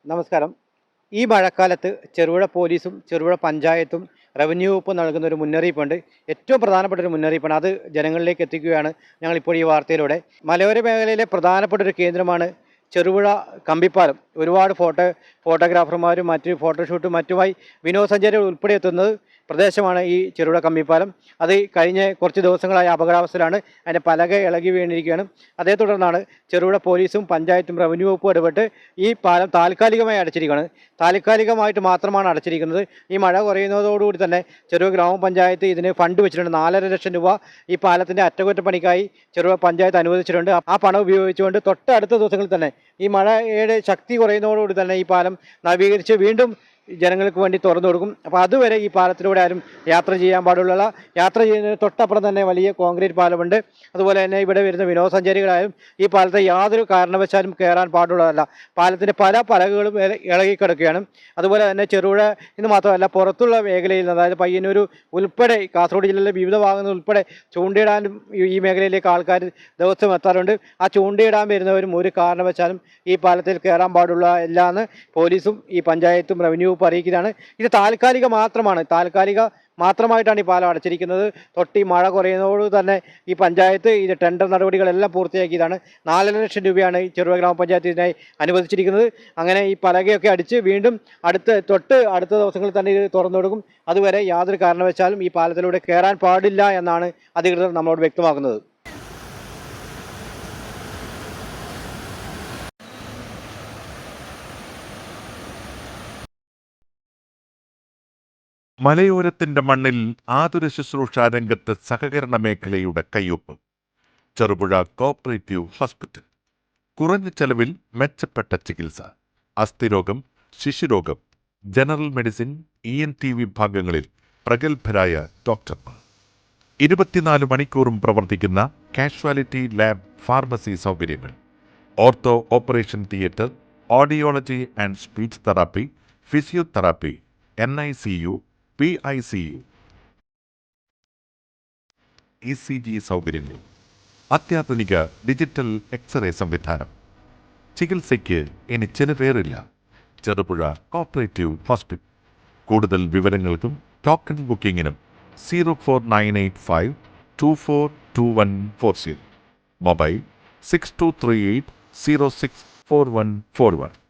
നമസ്കാരം. ഈ മഴക്കാലത്ത് ചെറുപുഴ പോലീസും ചെറുപുഴ പഞ്ചായത്തും റവന്യൂ വകുപ്പ് നൽകുന്ന ഒരു മുന്നറിയിപ്പുണ്ട്. ഏറ്റവും പ്രധാനപ്പെട്ട ഒരു മുന്നറിയിപ്പാണ്. അത് ജനങ്ങളിലേക്ക് എത്തിക്കുകയാണ് ഞങ്ങളിപ്പോൾ ഈ വാർത്തയിലൂടെ. മലയോര മേഖലയിലെ പ്രധാനപ്പെട്ട ഒരു കേന്ദ്രമാണ് ചെറുപുഴ കമ്പിപ്പാലം. ഒരുപാട് ഫോട്ടോഗ്രാഫർമാരും മറ്റ് ഫോട്ടോഷൂട്ടും മറ്റുമായി വിനോദസഞ്ചാരികൾ ഉൾപ്പെടെ എത്തുന്നത് പ്രദേശമാണ് ഈ ചെറുപുഴ കമ്പിപ്പാലം. അത് കഴിഞ്ഞ കുറച്ച് ദിവസങ്ങളായി അപകടാവസ്ഥയിലാണ്. അതിൻ്റെ പലക ഇളകി വീണിരിക്കുകയാണ്. അതേ തുടർന്നാണ് ചെറുപുഴ പോലീസും പഞ്ചായത്തും റവന്യൂ വകുപ്പും ഇടപെട്ട് ഈ പാലം താൽക്കാലികമായി അടച്ചിരിക്കുകയാണ്. താൽക്കാലികമായിട്ട് മാത്രമാണ് അടച്ചിരിക്കുന്നത്. ഈ മഴ കുറയുന്നതോടുകൂടി തന്നെ ചെറുപുഴ ഗ്രാമപഞ്ചായത്ത് ഇതിന് ഫണ്ട് വെച്ചിട്ടുണ്ട്. 4.5 ലക്ഷം രൂപ ഈ പാലത്തിൻ്റെ അറ്റകുറ്റപ്പണിക്കായി ചെറുപുഴ പഞ്ചായത്ത് അനുവദിച്ചിട്ടുണ്ട്. ആ പണം ഉപയോഗിച്ചുകൊണ്ട് തൊട്ടടുത്ത ദിവസങ്ങളിൽ തന്നെ ഈ മഴയുടെ ശക്തി കുറയുന്നതോടുകൂടി തന്നെ ഈ പാലം നവീകരിച്ച് വീണ്ടും ജനങ്ങൾക്ക് വേണ്ടി തുറന്നു കൊടുക്കും. അപ്പോൾ അതുവരെ ഈ പാലത്തിലൂടെ ആരും യാത്ര ചെയ്യാൻ പാടുള്ള, യാത്ര ചെയ്യുന്നതിന് തൊട്ടപ്പുറം തന്നെ വലിയ കോൺക്രീറ്റ് പാലമുണ്ട്. അതുപോലെ തന്നെ ഇവിടെ വരുന്ന വിനോദസഞ്ചാരികളായും ഈ പാലത്തെ യാതൊരു കാരണവശാലും കയറാൻ പാടുള്ളതല്ല. പാലത്തിൻ്റെ പല പലകകളും ഇളകിക്കിടക്കുകയാണ്. അതുപോലെ തന്നെ ചെറുപുഴ എന്ന് മാത്രമല്ല, പുറത്തുള്ള മേഖലയിൽ നിന്ന്, അതായത് പയ്യന്നൂർ ഉൾപ്പെടെ കാസർഗോഡ് ജില്ലയിലെ വിവിധ ഭാഗങ്ങൾ ഉൾപ്പെടെ ചൂണ്ടയിടാനും ഈ മേഖലയിലേക്ക് ആൾക്കാർ ദിവസം എത്താറുണ്ട്. ആ ചൂണ്ടയിടാൻ വരുന്നവരും ഒരു കാരണവശാലും ഈ പാലത്തിൽ കയറാൻ പാടുള്ള എല്ലാന്ന് പോലീസും ഈ പഞ്ചായത്തും റവന്യൂ അറിയിക്കുന്നതാണ്. ഇത് താൽക്കാലിക മാത്രമായിട്ടാണ് ഈ പാലം അടച്ചിരിക്കുന്നത്. തൊട്ട് ഈ മഴ കുറയുന്നതോട് തന്നെ ഈ പഞ്ചായത്ത് ഇത് ടെൻഡർ നടപടികളെല്ലാം പൂർത്തിയാക്കിയതാണ്. 4.5 ലക്ഷം രൂപയാണ് ഈ ചെറുപുഴ ഗ്രാമപഞ്ചായത്ത് ഇതിനായി അനുവദിച്ചിരിക്കുന്നത്. അങ്ങനെ ഈ പലകയൊക്കെ അടിച്ച് വീണ്ടും അടുത്ത ദിവസങ്ങളിൽ തന്നെ ഇത് തുറന്നു കൊടുക്കും. അതുവരെ യാതൊരു കാരണവശാലും ഈ പാലത്തിലൂടെ കയറാൻ പാടില്ല എന്നാണ് അധികൃതർ നമ്മളോട് വ്യക്തമാക്കുന്നത്. മലയോരത്തിന്റെ മണ്ണിൽ ആതുര ശുശ്രൂഷ രംഗത്ത് സഹകരണ മേഖലയുടെ കയ്യൊപ്പ്. Cherupuzha cooperative hospital. കുറഞ്ഞ ചെലവിൽ മെച്ചപ്പെട്ട ചികിത്സ. അസ്ഥിരോഗം, ശിശുരോഗം, ജനറൽ മെഡിസിൻ, ENT വിഭാഗങ്ങളിൽ പ്രഗത്ഭരായ ഡോക്ടർമാർ. 24 മണിക്കൂറും പ്രവർത്തിക്കുന്ന കാഷ്വാലിറ്റി ലാബ്, ഫാർമസി സൗകര്യങ്ങൾ. Ortho operation theatre, audiology and speech therapy, physiotherapy, NICU, PICU, ECG സൗകര്യങ്ങൾ. അത്യാധുനിക ഡിജിറ്റൽ എക്സ്റേ സംവിധാനം. ചികിത്സയ്ക്ക് ഇനി ചിലവേറില്ല. Cherupuzha cooperative hospital. കൂടുതൽ വിവരങ്ങൾക്കും ടോക്കൺ ബുക്കിങ്ങിനും 04985 242140. മൊബൈൽ 6238 064141.